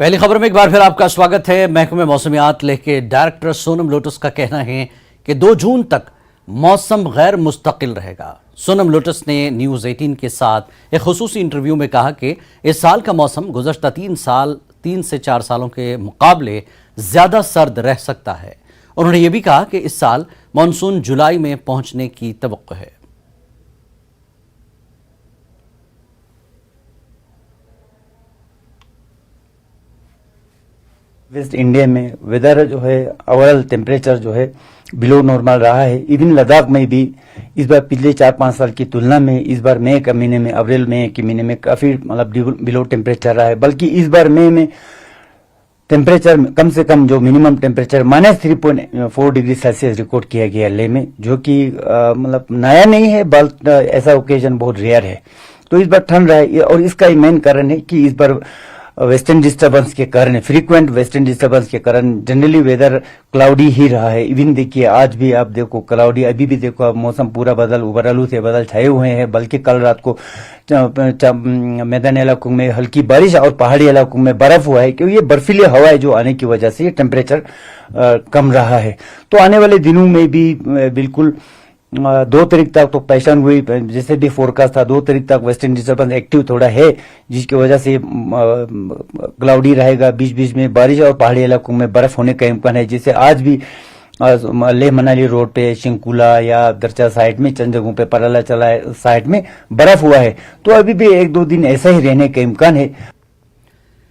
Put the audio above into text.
पहली खबर में एक बार फिर आपका स्वागत है। महकमे मौसमियात लेह के डायरेक्टर सोनम लोटस का कहना है कि 2 जून तक मौसम गैर मुस्तकिल रहेगा। सोनम लोटस ने न्यूज़ 18 के साथ एक खुसूसी इंटरव्यू में कहा कि इस साल का मौसम गुज़श्ता 3 से 4 सालों के मुकाबले ज़्यादा सर्द रह सकता है। उन्होंने ये भी कहा कि इस साल मानसून जुलाई में पहुंचने की तवक्को है। वेस्ट इंडिया में वेदर जो है ओवरऑल टेम्परेचर जो है बिलो नॉर्मल रहा है। इवन लद्दाख में भी इस बार पिछले 4-5 साल की तुलना में इस बार मई के महीने में अप्रैल मई के महीने में काफी मतलब बिलो टेम्परेचर रहा है। बल्कि इस बार मई में टेम्परेचर कम से कम जो minimum temperature -3.4 degree Celsius record किया गया लेह में, जो कि मतलब नया नहीं है, बल्कि ऐसा ओकेजन बहुत रेयर है। तो इस बार ठंड रहा है और इसका मेन कारण है कि इस बार वेस्टर्न डिस्टर्बेंस के कारण, फ्रीक्वेंट वेस्टर्न डिस्टर्बेंस के कारण जनरली वेदर क्लाउडी ही रहा है। इवन देखिए आज भी आप देखो क्लाउडी, अभी भी देखो अब मौसम पूरा उबरालू से बादल छाए हुए हैं। बल्कि कल रात को मैदानी इलाकों में हल्की बारिश और पहाड़ी इलाकों में बर्फ हुआ है, क्योंकि ये बर्फीली हवाएं जो आने की वजह से ये टेम्परेचर कम रहा है। तो आने वाले दिनों में भी बिल्कुल 2 तारीख तक तो पेशन हुई, जैसे भी फोरकास्ट था 2 तारीख तक वेस्टर्न डिस्टर्बेंस एक्टिव थोड़ा है, जिसकी वजह से क्लाउडी रहेगा, बीच बीच में बारिश और पहाड़ी इलाकों में बर्फ होने का इम्कान है। जैसे आज भी लेह मनाली रोड पे शिंकुला या दरचा साइड में, चंद जगहों पे पराला चला साइड में बर्फ हुआ है। तो अभी भी 1-2 दिन ऐसा ही रहने का इम्कान है।